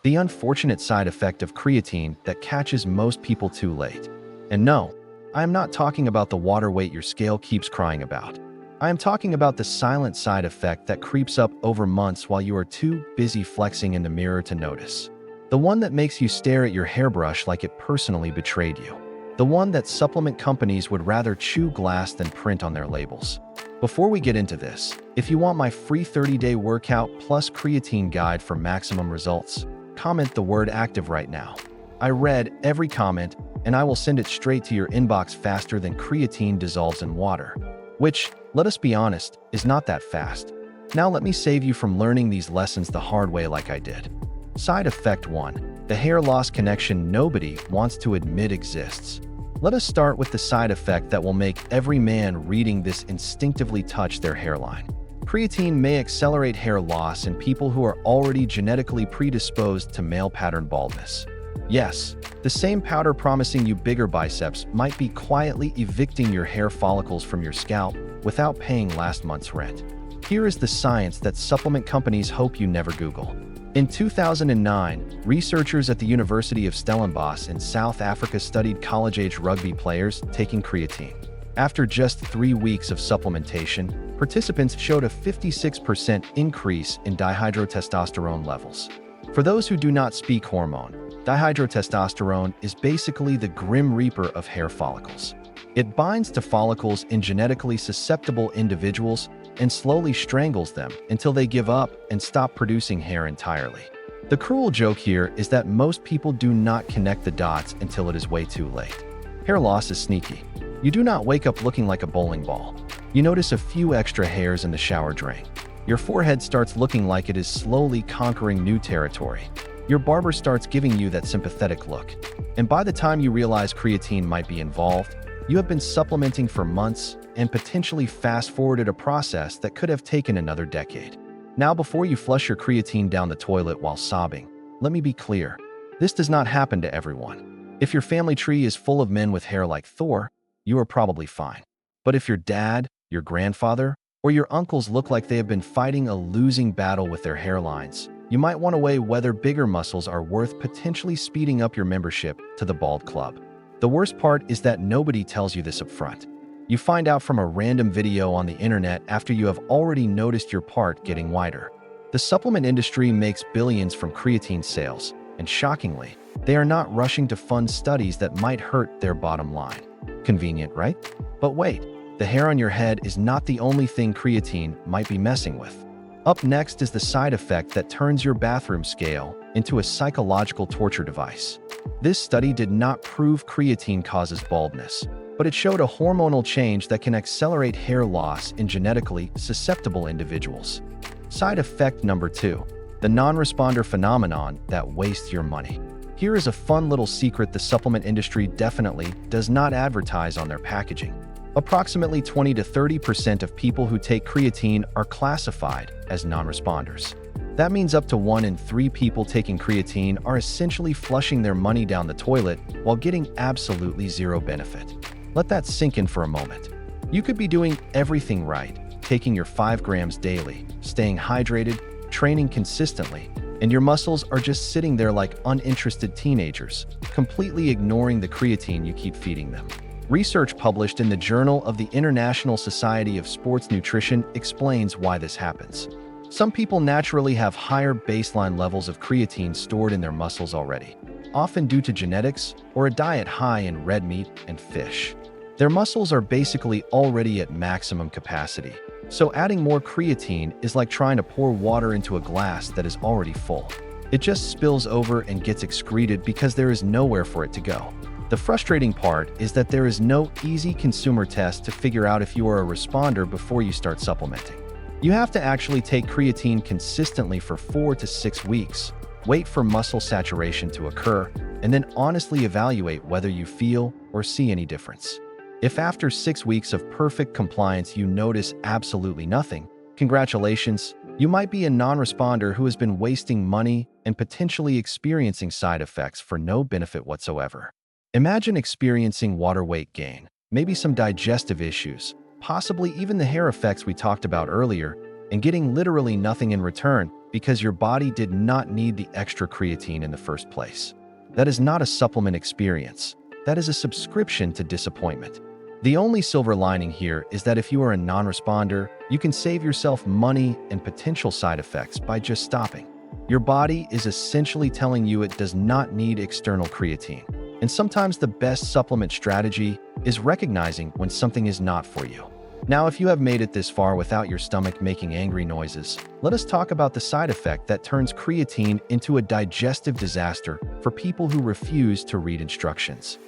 the unfortunate side effect of creatine that catches most people too late. And no, I am not talking about the water weight your scale keeps crying about. I am talking about the silent side effect that creeps up over months while you are too busy flexing in the mirror to notice. The one that makes you stare at your hairbrush like it personally betrayed you. The one that supplement companies would rather chew glass than print on their labels. Before we get into this, if you want my free 30-day workout plus creatine guide for maximum results, comment the word active right now. I read every comment, and I will send it straight to your inbox faster than creatine dissolves in water. Which, let us be honest, is not that fast. Now let me save you from learning these lessons the hard way like I did. Side effect 1. The hair loss connection nobody wants to admit exists. Let us start with the side effect that will make every man reading this instinctively touch their hairline. Creatine may accelerate hair loss in people who are already genetically predisposed to male pattern baldness. Yes, the same powder promising you bigger biceps might be quietly evicting your hair follicles from your scalp without paying last month's rent. Here is the science that supplement companies hope you never Google. In 2009, researchers at the University of Stellenbosch in South Africa studied college-age rugby players taking creatine. After just 3 weeks of supplementation, participants showed a 56% increase in dihydrotestosterone levels. For those who do not speak hormone, dihydrotestosterone is basically the grim reaper of hair follicles. It binds to follicles in genetically susceptible individuals and slowly strangles them until they give up and stop producing hair entirely. The cruel joke here is that most people do not connect the dots until it is way too late. Hair loss is sneaky. You do not wake up looking like a bowling ball. You notice a few extra hairs in the shower drain. Your forehead starts looking like it is slowly conquering new territory. Your barber starts giving you that sympathetic look. And by the time you realize creatine might be involved, you have been supplementing for months and potentially fast-forwarded a process that could have taken another decade. Now, before you flush your creatine down the toilet while sobbing, let me be clear. This does not happen to everyone. If your family tree is full of men with hair like Thor, you are probably fine. But if your dad, your grandfather, or your uncles look like they have been fighting a losing battle with their hairlines, you might want to weigh whether bigger muscles are worth potentially speeding up your membership to the Bald Club. The worst part is that nobody tells you this up front. You find out from a random video on the internet after you have already noticed your part getting wider. The supplement industry makes billions from creatine sales, and shockingly, they are not rushing to fund studies that might hurt their bottom line. Convenient, right? But wait, the hair on your head is not the only thing creatine might be messing with. Up next is the side effect that turns your bathroom scale into a psychological torture device. This study did not prove creatine causes baldness, but it showed a hormonal change that can accelerate hair loss in genetically susceptible individuals. Side effect number 2, the non-responder phenomenon that wastes your money. Here is a fun little secret the supplement industry definitely does not advertise on their packaging. Approximately 20 to 30% of people who take creatine are classified as non-responders. That means up to 1 in 3 people taking creatine are essentially flushing their money down the toilet while getting absolutely zero benefit. Let that sink in for a moment. You could be doing everything right, taking your 5 grams daily, staying hydrated, training consistently, and your muscles are just sitting there like uninterested teenagers, completely ignoring the creatine you keep feeding them. Research published in the Journal of the International Society of Sports Nutrition explains why this happens. Some people naturally have higher baseline levels of creatine stored in their muscles already, often due to genetics or a diet high in red meat and fish. Their muscles are basically already at maximum capacity, so adding more creatine is like trying to pour water into a glass that is already full. It just spills over and gets excreted because there is nowhere for it to go. The frustrating part is that there is no easy consumer test to figure out if you are a responder before you start supplementing. You have to actually take creatine consistently for 4 to 6 weeks, wait for muscle saturation to occur, and then honestly evaluate whether you feel or see any difference. If after 6 weeks of perfect compliance you notice absolutely nothing, congratulations, you might be a non-responder who has been wasting money and potentially experiencing side effects for no benefit whatsoever. Imagine experiencing water weight gain, maybe some digestive issues, possibly even the hair effects we talked about earlier, and getting literally nothing in return because your body did not need the extra creatine in the first place. That is not a supplement experience. That is a subscription to disappointment. The only silver lining here is that if you are a non-responder, you can save yourself money and potential side effects by just stopping. Your body is essentially telling you it does not need external creatine. And sometimes the best supplement strategy is recognizing when something is not for you. Now, if you have made it this far without your stomach making angry noises, let us talk about the side effect that turns creatine into a digestive disaster for people who refuse to read instructions.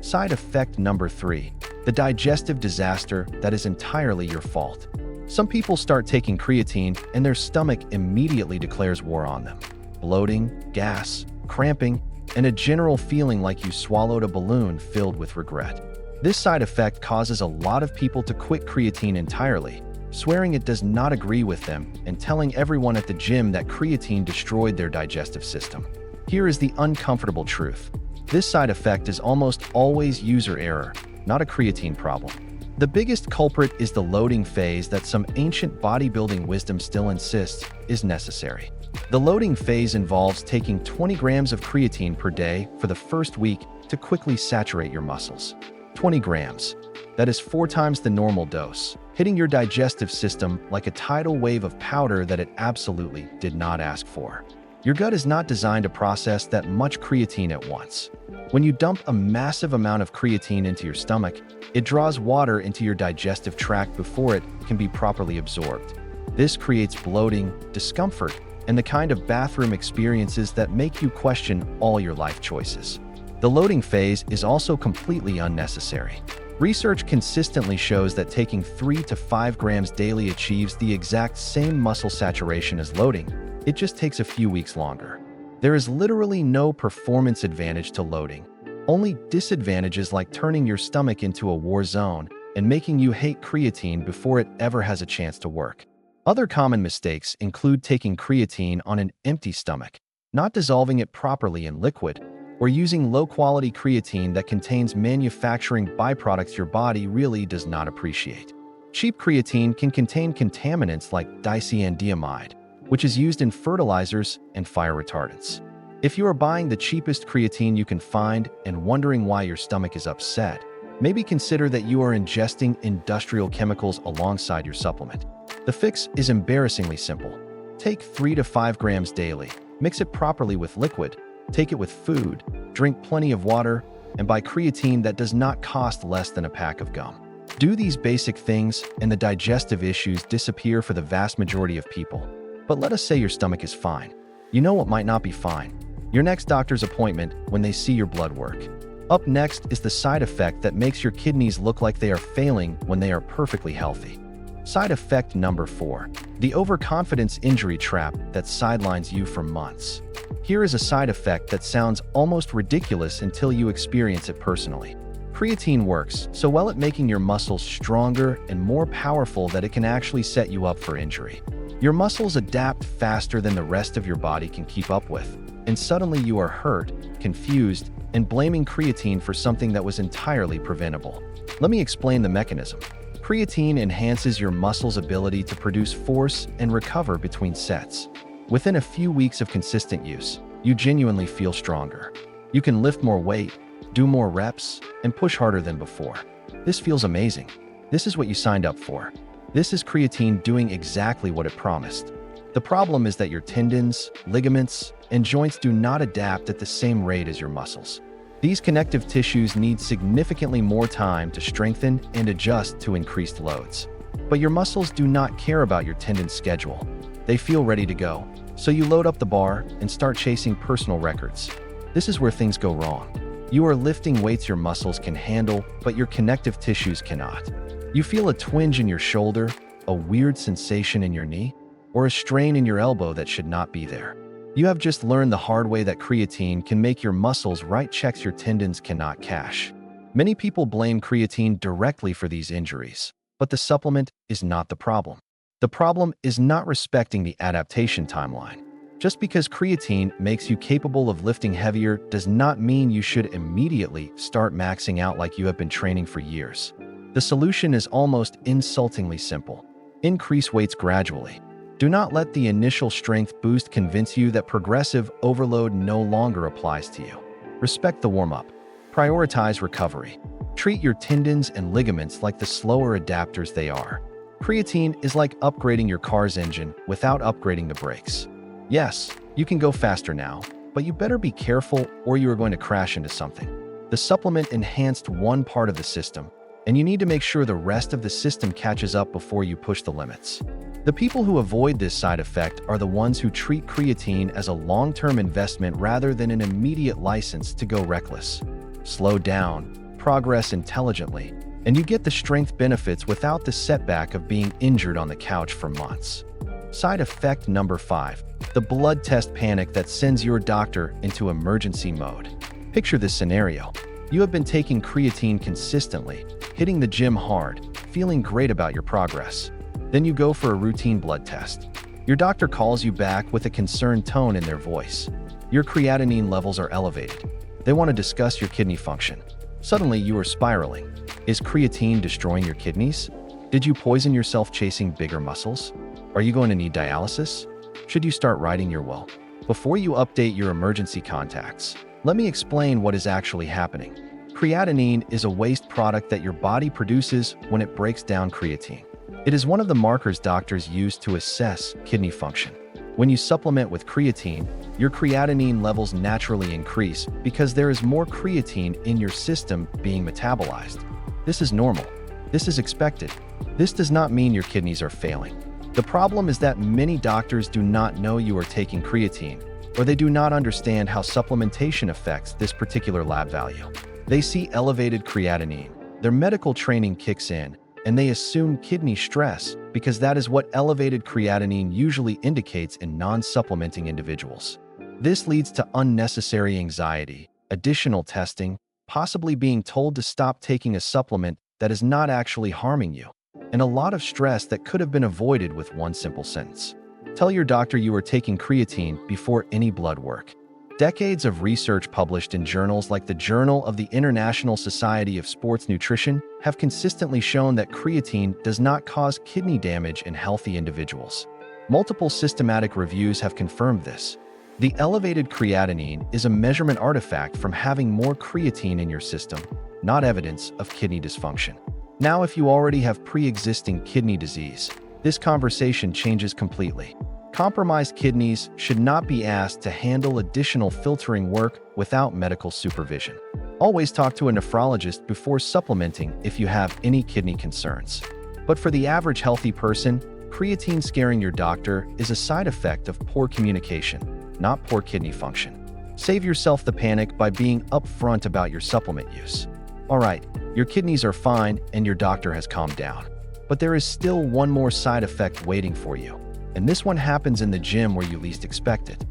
Side effect number 3, the digestive disaster that is entirely your fault. Some people start taking creatine and their stomach immediately declares war on them. Bloating, gas, cramping, and a general feeling like you swallowed a balloon filled with regret. This side effect causes a lot of people to quit creatine entirely, swearing it does not agree with them and telling everyone at the gym that creatine destroyed their digestive system. Here is the uncomfortable truth. This side effect is almost always user error, not a creatine problem. The biggest culprit is the loading phase that some ancient bodybuilding wisdom still insists is necessary. The loading phase involves taking 20 grams of creatine per day for the first week to quickly saturate your muscles. 20 grams. That is 4 times the normal dose, hitting your digestive system like a tidal wave of powder that it absolutely did not ask for. Your gut is not designed to process that much creatine at once. When you dump a massive amount of creatine into your stomach, it draws water into your digestive tract before it can be properly absorbed. This creates bloating, discomfort, and the kind of bathroom experiences that make you question all your life choices. The loading phase is also completely unnecessary. Research consistently shows that taking 3 to 5 grams daily achieves the exact same muscle saturation as loading. It just takes a few weeks longer. There is literally no performance advantage to loading, only disadvantages like turning your stomach into a war zone and making you hate creatine before it ever has a chance to work. Other common mistakes include taking creatine on an empty stomach, not dissolving it properly in liquid, or using low-quality creatine that contains manufacturing byproducts your body really does not appreciate. Cheap creatine can contain contaminants like dicyandiamide, which is used in fertilizers and fire retardants. If you are buying the cheapest creatine you can find and wondering why your stomach is upset, maybe consider that you are ingesting industrial chemicals alongside your supplement. The fix is embarrassingly simple. Take 3 to 5 grams daily, mix it properly with liquid, take it with food, drink plenty of water, and buy creatine that does not cost less than a pack of gum. Do these basic things and the digestive issues disappear for the vast majority of people. But let us say your stomach is fine. You know what might not be fine? Your next doctor's appointment when they see your blood work. Up next is the side effect that makes your kidneys look like they are failing when they are perfectly healthy. Side effect number 4, the overconfidence injury trap that sidelines you for months. Here is a side effect that sounds almost ridiculous until you experience it personally. Creatine works so well at making your muscles stronger and more powerful that it can actually set you up for injury. Your muscles adapt faster than the rest of your body can keep up with, and suddenly you are hurt, confused, and blaming creatine for something that was entirely preventable. Let me explain the mechanism. Creatine enhances your muscles' ability to produce force and recover between sets. Within a few weeks of consistent use, you genuinely feel stronger. You can lift more weight, do more reps, and push harder than before. This feels amazing. This is what you signed up for. This is creatine doing exactly what it promised. The problem is that your tendons, ligaments, and joints do not adapt at the same rate as your muscles. These connective tissues need significantly more time to strengthen and adjust to increased loads. But your muscles do not care about your tendon's schedule. They feel ready to go, so you load up the bar and start chasing personal records. This is where things go wrong. You are lifting weights your muscles can handle, but your connective tissues cannot. You feel a twinge in your shoulder, a weird sensation in your knee, or a strain in your elbow that should not be there. You have just learned the hard way that creatine can make your muscles write checks your tendons cannot cash. Many people blame creatine directly for these injuries, but the supplement is not the problem. The problem is not respecting the adaptation timeline. Just because creatine makes you capable of lifting heavier does not mean you should immediately start maxing out like you have been training for years. The solution is almost insultingly simple. Increase weights gradually. Do not let the initial strength boost convince you that progressive overload no longer applies to you. Respect the warm-up. Prioritize recovery. Treat your tendons and ligaments like the slower adapters they are. Creatine is like upgrading your car's engine without upgrading the brakes. Yes, you can go faster now, but you better be careful or you are going to crash into something. The supplement enhanced one part of the system, and you need to make sure the rest of the system catches up before you push the limits. The people who avoid this side effect are the ones who treat creatine as a long-term investment rather than an immediate license to go reckless. Slow down, progress intelligently, and you get the strength benefits without the setback of being injured on the couch for months. Side effect number 5, the blood test panic that sends your doctor into emergency mode. Picture this scenario. You have been taking creatine consistently, hitting the gym hard, feeling great about your progress. Then you go for a routine blood test. Your doctor calls you back with a concerned tone in their voice. Your creatinine levels are elevated. They want to discuss your kidney function. Suddenly, you are spiraling. Is creatine destroying your kidneys? Did you poison yourself chasing bigger muscles? Are you going to need dialysis? Should you start writing your will? Before you update your emergency contacts, let me explain what is actually happening. Creatinine is a waste product that your body produces when it breaks down creatine. It is one of the markers doctors use to assess kidney function. When you supplement with creatine, your creatinine levels naturally increase because there is more creatine in your system being metabolized. This is normal. This is expected. This does not mean your kidneys are failing. The problem is that many doctors do not know you are taking creatine, or they do not understand how supplementation affects this particular lab value. They see elevated creatinine, their medical training kicks in, and they assume kidney stress because that is what elevated creatinine usually indicates in non-supplementing individuals. This leads to unnecessary anxiety, additional testing, possibly being told to stop taking a supplement that is not actually harming you, and a lot of stress that could have been avoided with one simple sentence. Tell your doctor you are taking creatine before any blood work. Decades of research published in journals like the Journal of the International Society of Sports Nutrition have consistently shown that creatine does not cause kidney damage in healthy individuals. Multiple systematic reviews have confirmed this. The elevated creatinine is a measurement artifact from having more creatine in your system, not evidence of kidney dysfunction. Now, if you already have pre-existing kidney disease, this conversation changes completely. Compromised kidneys should not be asked to handle additional filtering work without medical supervision. Always talk to a nephrologist before supplementing if you have any kidney concerns. But for the average healthy person, creatine scaring your doctor is a side effect of poor communication, not poor kidney function. Save yourself the panic by being upfront about your supplement use. All right, your kidneys are fine and your doctor has calmed down. But there is still one more side effect waiting for you. And this one happens in the gym where you least expect it.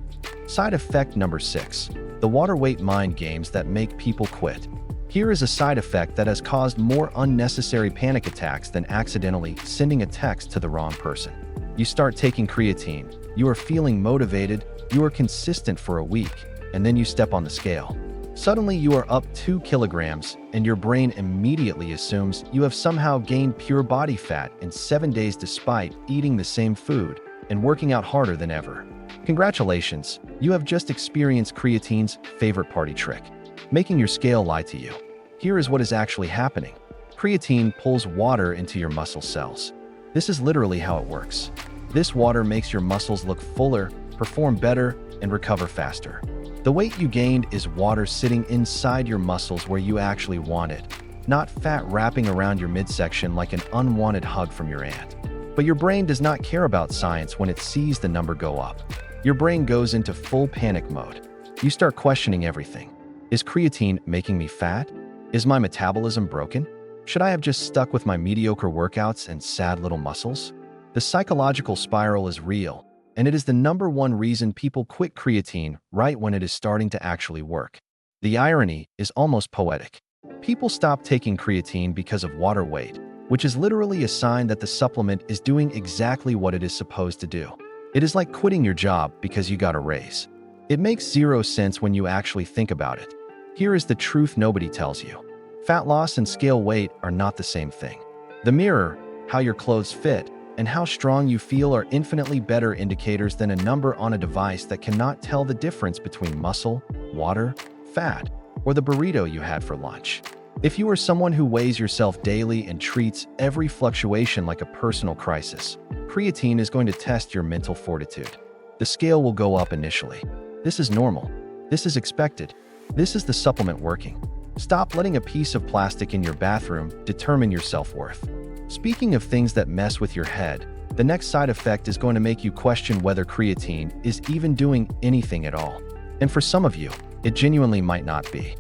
Side effect number 6, the water weight mind games that make people quit. Here is a side effect that has caused more unnecessary panic attacks than accidentally sending a text to the wrong person. You start taking creatine, you are feeling motivated, you are consistent for a week, and then you step on the scale. Suddenly you are up 2 kilograms, and your brain immediately assumes you have somehow gained pure body fat in 7 days despite eating the same food and working out harder than ever. Congratulations, you have just experienced creatine's favorite party trick, making your scale lie to you. Here is what is actually happening. Creatine pulls water into your muscle cells. This is literally how it works. This water makes your muscles look fuller, perform better, and recover faster. The weight you gained is water sitting inside your muscles where you actually want it, not fat wrapping around your midsection like an unwanted hug from your aunt. But your brain does not care about science when it sees the number go up. Your brain goes into full panic mode. You start questioning everything. Is creatine making me fat? Is my metabolism broken? Should I have just stuck with my mediocre workouts and sad little muscles? The psychological spiral is real, and it is the number one reason people quit creatine right when it is starting to actually work. The irony is almost poetic. People stop taking creatine because of water weight, which is literally a sign that the supplement is doing exactly what it is supposed to do. It is like quitting your job because you got a raise. It makes zero sense when you actually think about it. Here is the truth nobody tells you. Fat loss and scale weight are not the same thing. The mirror, how your clothes fit, and how strong you feel are infinitely better indicators than a number on a device that cannot tell the difference between muscle, water, fat, or the burrito you had for lunch. If you are someone who weighs yourself daily and treats every fluctuation like a personal crisis, creatine is going to test your mental fortitude. The scale will go up initially. This is normal. This is expected. This is the supplement working. Stop letting a piece of plastic in your bathroom determine your self-worth. Speaking of things that mess with your head, the next side effect is going to make you question whether creatine is even doing anything at all. And for some of you, it genuinely might not be.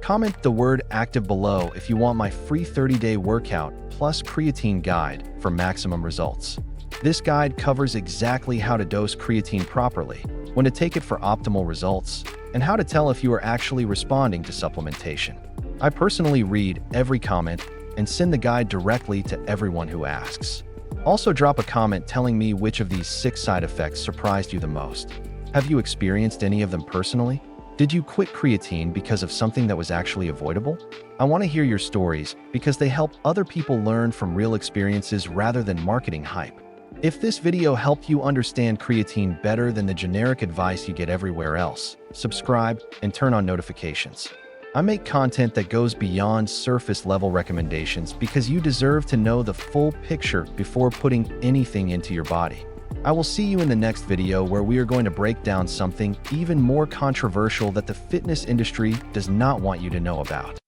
Comment the word active below if you want my free 30-day workout plus creatine guide for maximum results. This guide covers exactly how to dose creatine properly, when to take it for optimal results, and how to tell if you are actually responding to supplementation. I personally read every comment and send the guide directly to everyone who asks. Also drop a comment telling me which of these 6 side effects surprised you the most. Have you experienced any of them personally? Did you quit creatine because of something that was actually avoidable? I want to hear your stories because they help other people learn from real experiences rather than marketing hype. If this video helped you understand creatine better than the generic advice you get everywhere else, subscribe and turn on notifications. I make content that goes beyond surface-level recommendations because you deserve to know the full picture before putting anything into your body. I will see you in the next video where we are going to break down something even more controversial that the fitness industry does not want you to know about.